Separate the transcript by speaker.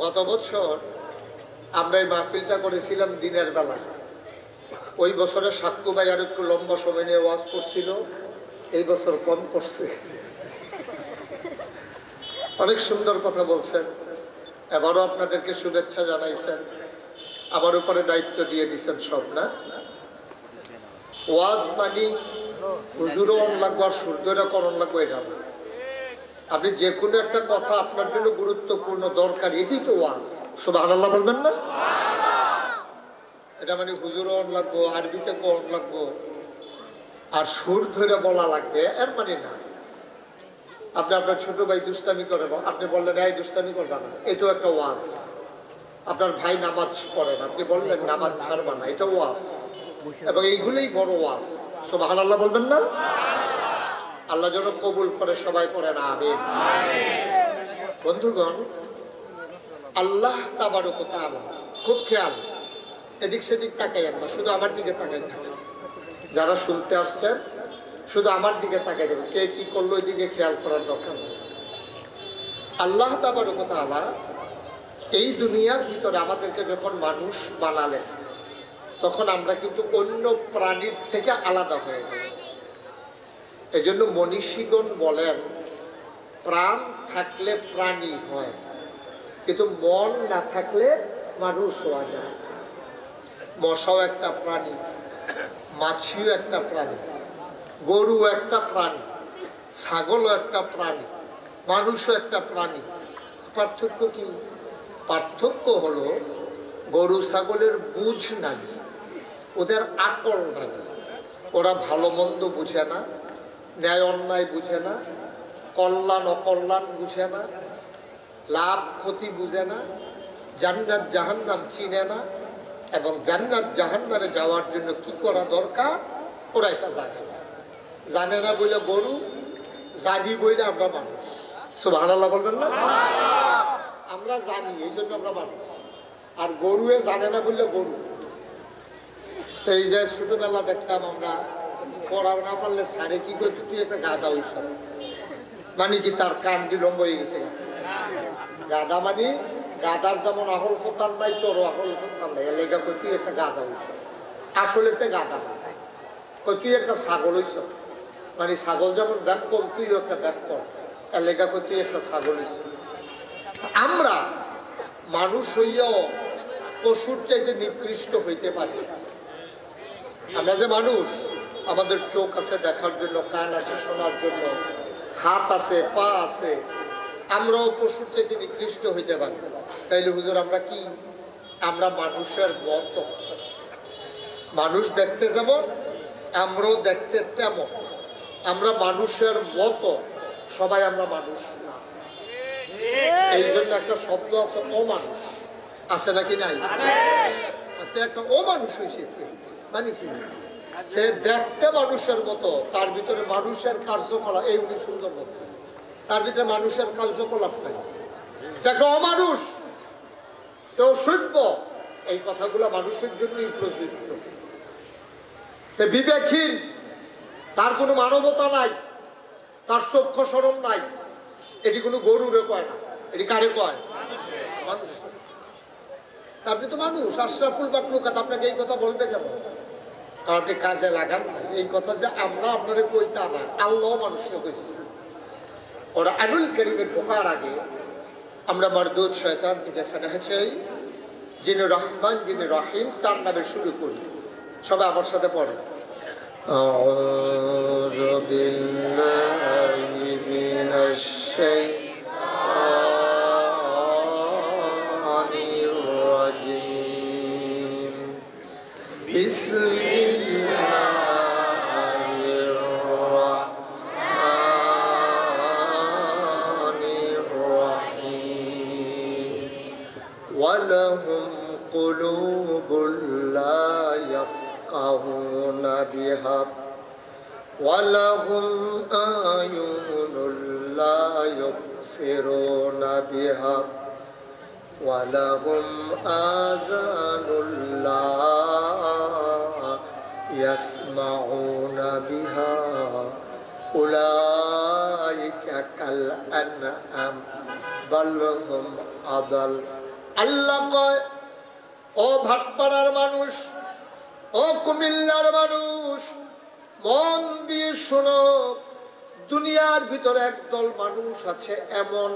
Speaker 1: গত বছর আমরা এই মাহফিলটা করেছিলাম দিনের বেলা। ওই বছরে সাক্কু ভাই আর একটু লম্বা সময় নিয়ে ওয়াজ করছিল, এই বছর কম করছে। অনেক সুন্দর কথা বলছেন, এবারও আপনাদেরকে শুভেচ্ছা জানাইছেন, আমার উপরে দায়িত্ব দিয়ে দিচ্ছেন সব। না ওয়াজ মানি হুজুরও অন লাগবো আর সূর্যরা করণ লাগবো, এটা না। আপনি যে কোনো একটা কথা আপনার জন্য গুরুত্বপূর্ণ দরকার, এটাই তো ওয়াজ। সুবহানাল্লাহ বলবেন না? এটা মানে হুজুরও অন লাগবো, আরবিতে অন লাগবো আর সুর ধরে বলা লাগবে, এর মানে না। আপনি আপনার ছোট ভাই দুষ্টামি করে, আপনি বললেন এই দুষ্টামি করবা না, এটাও একটা ওয়াজ। আপনার ভাই নামাজ পড়েন, আপনি বললেন নামাজ ছাড়বা না, এটা ওয়াজ। এবং এইগুলোই বড় ওয়াজ। সুবহানাল্লাহ বলবেন না? আল্লাহ যেন কবুল করে, সবাই পড়েন আমিন। বন্ধুগণ, আল্লাহ তাবারক ওয়া তাআলা খুব খেয়াল, এদিক সেদিক তাকাইয়েন না, শুধু আমার দিকে তাকাই থাকেন। যারা শুনতে আসছেন শুধু আমার দিকে তাকাই দেবেন, কে কি করলো ওই দিকে খেয়াল করার দরকার নেই। আল্লাহ তাবারক ওয়া তাআলা এই দুনিয়ার ভিতরে আমাদেরকে যখন মানুষ বানালেন, তখন আমরা কিন্তু অন্য প্রাণীর থেকে আলাদা হয়ে যাই। এই জন্য মনীষীগণ বলেন, প্রাণ থাকলে প্রাণী হয়, কিন্তু মন না থাকলে মানুষ হওয়া যায়। মশাও একটা প্রাণী, মাছিও একটা প্রাণী, গরু একটা প্রাণী, ছাগলও একটা প্রাণী, মানুষও একটা প্রাণী। পার্থক্য কি? পার্থক্য হলো গরু ছাগলের বুঝ নাই, ওদের আকল নাই, ওরা ভালো মন্দ বুঝে না, ন্যায় অন্যায় বুঝে না, কল্যাণ অকল্যাণ বুঝে না, লাভ ক্ষতি বুঝে না, জান্নাত জাহান্নাম চিনে না, এবং জান্নাত জাহান্নামে যাওয়ার জন্য কি করা দরকার ওরা এটা জানে না। জানে না বলে গরু, জানি বলে আমরা মানুষ। সুবহানাল্লাহ বলবেন না? আমরা জানি, এই জন্য আমরা মানুষ। আর গরুয়ে জানে না বললে গরু। এই যে ছোটবেলা দেখতাম আমরা, পড়া না পারলে সারে কি করতো, তুই একটা গাধা হইস, মানে কি তার কান্ডি লম্ব হয়ে গেছে। গাধা মানে গাধার যেমন আহল ফোতান নাই, তোর আহল ফোতান নাই, এলাকা কই তুই একটা গাধা হইস। আসলে তো গাধা না, কই তুই একটা ছাগল হইস, মানে ছাগল যেমন ব্যাক কর, তুইও একটা ব্যাক কর, এলাকা কই তুই একটা ছাগল হইস। আমরা মানুষ হইয়াও পশুর চাইতে নিকৃষ্ট হইতে পারি। আমরা যে মানুষ, আমাদের চোখ আছে দেখার জন্য, কান আছে শোনার জন্য, হাত আছে, পা আছে, আমরাও পশুর চাইতে নিকৃষ্ট হইতে পারি। তাইলে হুজুর আমরা কি? আমরা মানুষের মত। মানুষ দেখতে যেমন আমরাও দেখতে তেমন, আমরা মানুষের মত, সবাই আমরা মানুষ না। এই জন্য একটা শব্দ আছে অমানুষ, আছে নাকি নাই? একটা অমানুষ হয়েছে, মানে কি? দেখতে মানুষের মতো, তার ভিতরে মানুষের কার্যকলাপ, এই উনি সুন্দর বলছেন, তার ভিতরে মানুষের কার্যকলাপ নাই। যাকে অমানুষ, কেউ সভ্য, এই কথাগুলো মানুষের জন্যই প্রযোজ্য। বিবেকহীন, তার কোনো মানবতা নাই, তার চক্ষু শরম নাই, এটি কোনো গরুরে কয় না, এটি কারে কয়? মানুষ। আপনি তো মানুষ, আশরাফুল মাখলুকাত, আপনাকে এই কথা বলবে কেন? কারণ আপনি কাজে লাগান না। এই কথা যে আমরা আপনারা কই তা না, আল্লাহ মানুষকে কইছে। ওরা আনুল কারীমে ঢোকার আগে আমরা মারদুদ শয়তান থেকে ফেনা চাই, যিনি রহমান যিনি রহিম, তার নামে শুরু করি। সবাই আমার সাথে পড়ে, আউযু বিল্লাহি মিনাশ শাইতানির রাজীম, বিসমিল্লাহির রাহমানির রাহিম। ওয়ালাহুম কুলুবুল লা ইয়াফকাহুনা বিহা ওয়ালাহুম আয়ুনুল লা ইউবসিরুনা বিহা ওয়ালাহুম আযানুল লা ইয়াসমাউনা বিহা উলাইকা কাল আনআম বাল হুম আদাল আল্লাহ কয়, ও ভাটপাড়ার মানুষ, ও কুমিল্লার মানুষ, মন দিয়ে শোনো, দুনিয়ার ভিতরে একদল মানুষ আছে এমন